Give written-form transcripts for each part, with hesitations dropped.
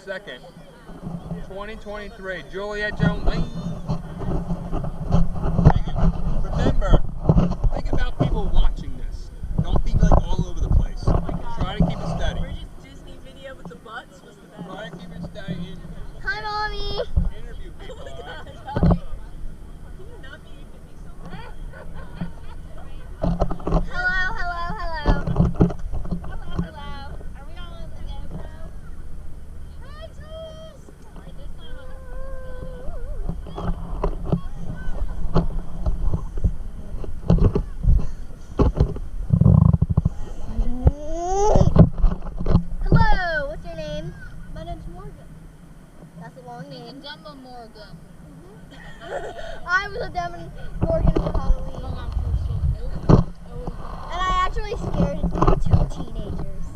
2nd, 2023. Juliet Jones Lane. Remember, think about people watching this. Don't be like all over the place. Try to keep it steady. Bridget's Disney video with the butts was the best. Try to keep it steady. Hi, Mommy. Interview people. Oh my all gosh, right? hi. Can you not be 50 something? Hello, hello, hello. Hello, hello. Are we all on the GoPro? Hi, Jules. Alright, this time Hello, what's your name? My name's Morgan. That's a long name. Dumbo Morgan. I was a Devin Morgan for Halloween. And I actually scared 2 teenagers.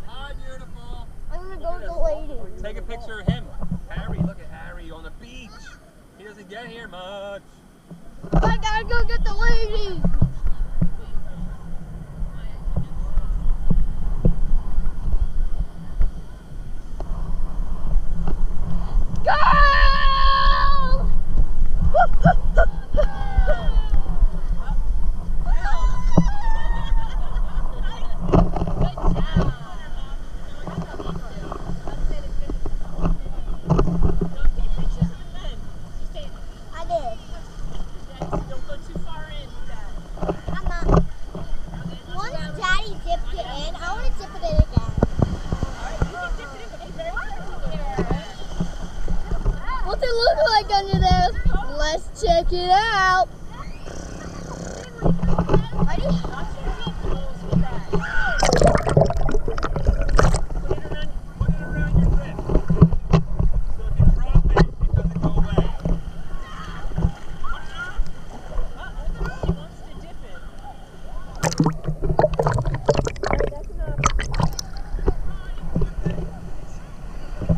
Hi, beautiful. I'm gonna go with the lady. Take a picture of him. Harry, look at Harry on the beach. He doesn't get here much. I gotta go get the lady. What's it look like under there? Let's check it out.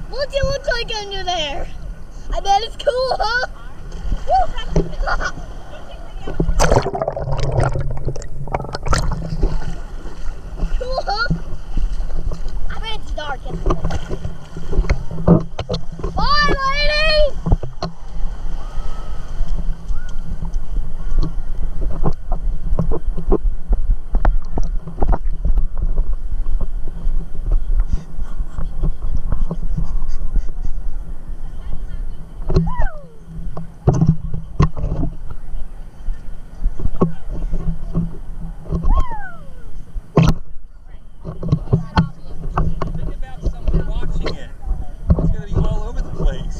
What's it look like under there? I bet it's cool, huh? Cool, huh? I bet it's dark. Bye, lady! Think about someone watching it. It's going to be all over the place.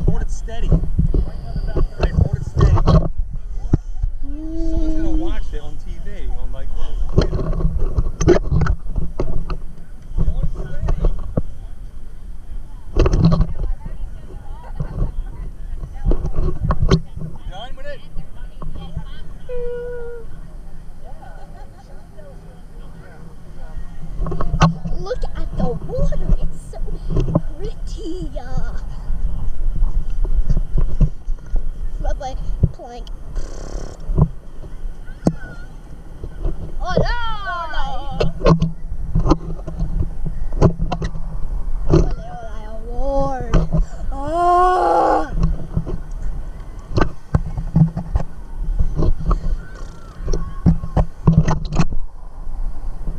Hold it steady. Right, hold it steady. Someone's going to watch it on TV, on like the computer. Hold it steady. Done with it? Look at the water. It's so pretty. But like plank. Oh no! Ole award. Oh!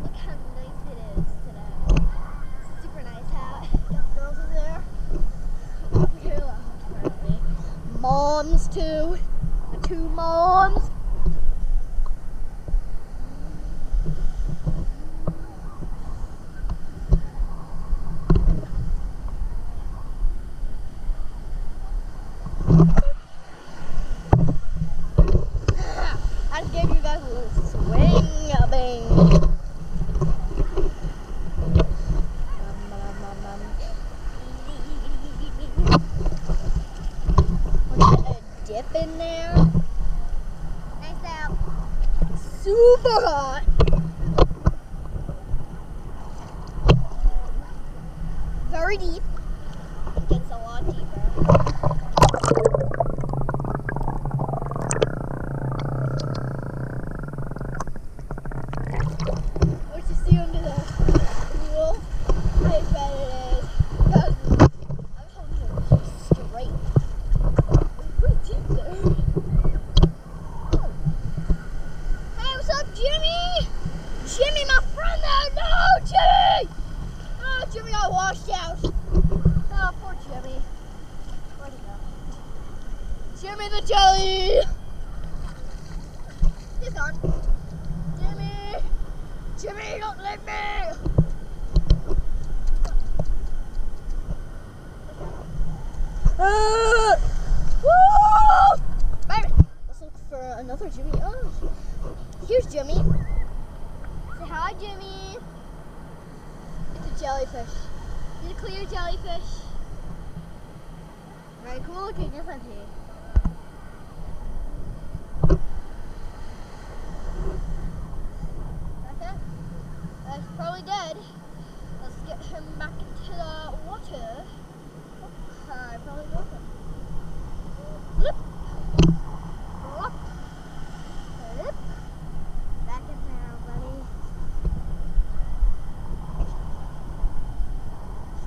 Look how nice it is today. Super nice out. Got girls over there. Over here, apparently. Moms too. The 2 moms. I just gave you guys a little swing-a-bing. Put a dip in there. super hot. Very deep. It gets a lot deeper. What you see under the pool? I bet it is. Because I'm telling you, it's straight. It's pretty deep there. Oh. Hey, what's up, Jimmy? Jimmy, my friend there! No, Jimmy! Oh, Jimmy got washed out. Oh, poor Jimmy. Where'd he go? Jimmy the jelly! He's gone. Jimmy! Jimmy, don't leave me! Woo! Baby! Let's look for another Jimmy. Oh, here's Jimmy. Say hi, Jimmy. It's a jellyfish. It's a clear jellyfish. Very cool looking, isn't he? Okay. That's probably dead. Let's get him back into the water. Okay, probably broken. Flip. Flop. Flip. Back in there, buddy.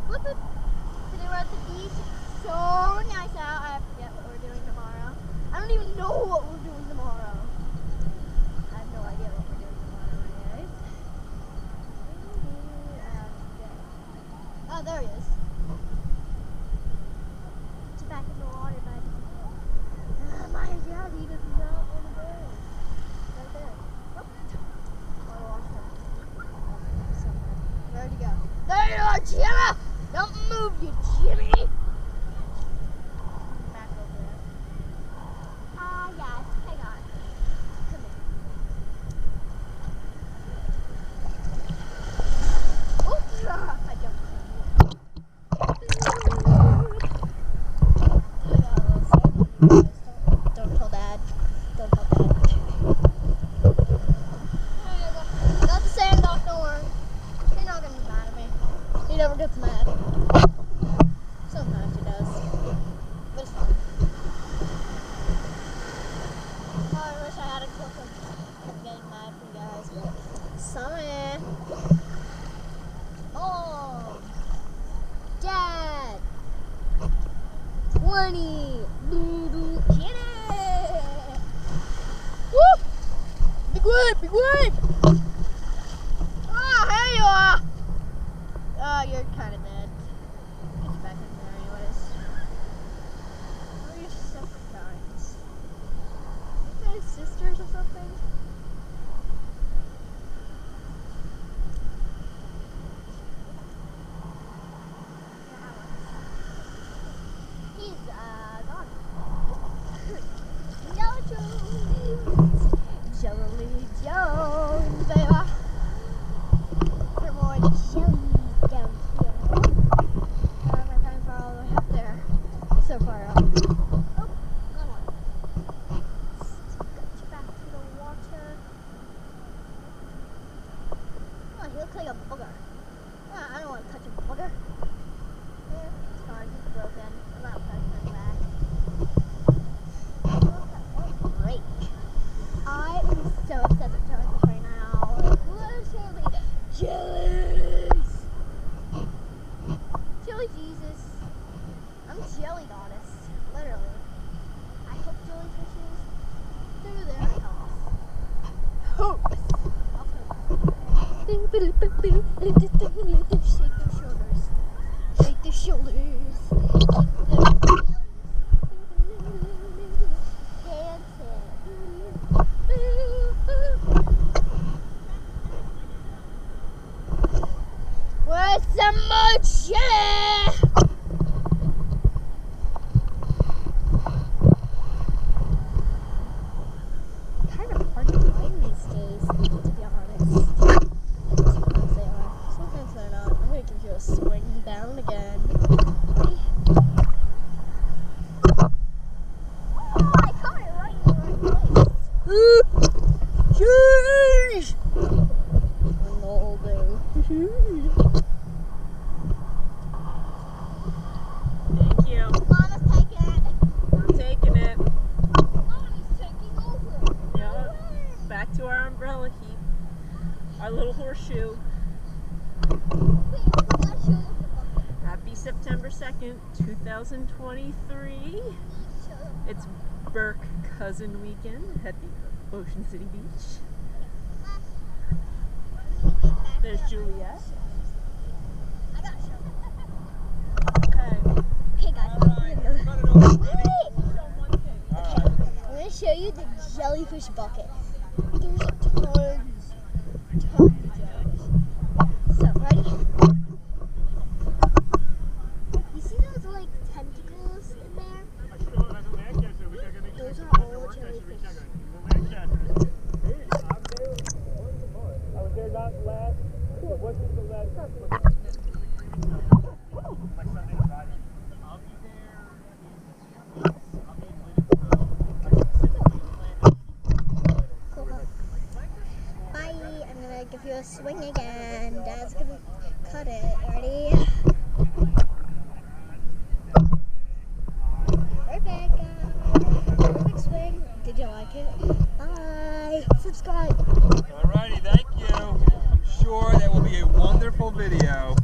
Flip it. Today we're at the beach. So nice out. I forget what we're doing tomorrow. I don't even know what we're doing tomorrow. I have no idea what we're doing tomorrow, guys. Oh, there he is. Get back in the water, bud. My daddy does not want to go. Right there. Oh. I lost him. Somewhere. Where'd he go? There you are, Jimmy! Don't move, you Jimmy! Back over there. Yes. Hang on. Come here. Oh, I jumped. Don't tell Dad. Don't tell Dad. Got the sand off, don't worry. He's not gonna be mad at me. He never gets mad. Sometimes he does. But it's fine. Oh, I wish I had a clip of him getting mad for you guys, but sorry. Oh, Dad. 20. Doodle Jenny. Woo! Big wave, big wave. Oh, here you are. Oh, you're kind of dead. Get back in there anyways. What are your separate kinds? Are you guys sisters or something? He's gone. Jelly Jones. Jelly Jones, baby. For more jelly down here. My friends are all the way up there. So far up. Oh, come on. Get you back to the water. Oh, he looks like a booger. Oh, I don't want to touch a booger. Yeah, it's fine. He's broken. I'm not touching him back. Oh, great. I am so obsessed with jellyfish right now. Like, literally, jellies! Jelly Jesus. I'm jelly goddess. Literally. I hope jellyfishes do their health. Hopes. Shake their shoulders. Shake their shoulders. Where's some more jelly? Kind of hard to find these days, to be honest. Sometimes they are. Sometimes they're not. I'm gonna give you a swing down again. Oh, I caught it right in the right place. 2nd, 2023. It's Burke Cousin Weekend at the Ocean City Beach. There's Juliet. Okay, guys. Alright, cut it off. Ready? I'm going to show you the jellyfish bucket. There's tons of jellyfish. So, ready? You see those, like, tentacles in there? Those are all jellyfish. I was there last. What was the last? My Sunday and Friday. I'll be there in 2 weeks. I'll be in Cool. Bye. I'm going to give you a swing again. Dad's going to cut it. Ready? Perfect, guys. Perfect swing. Did you like it? Bye. Subscribe. Alrighty, thank you. I'm sure that will be a wonderful video.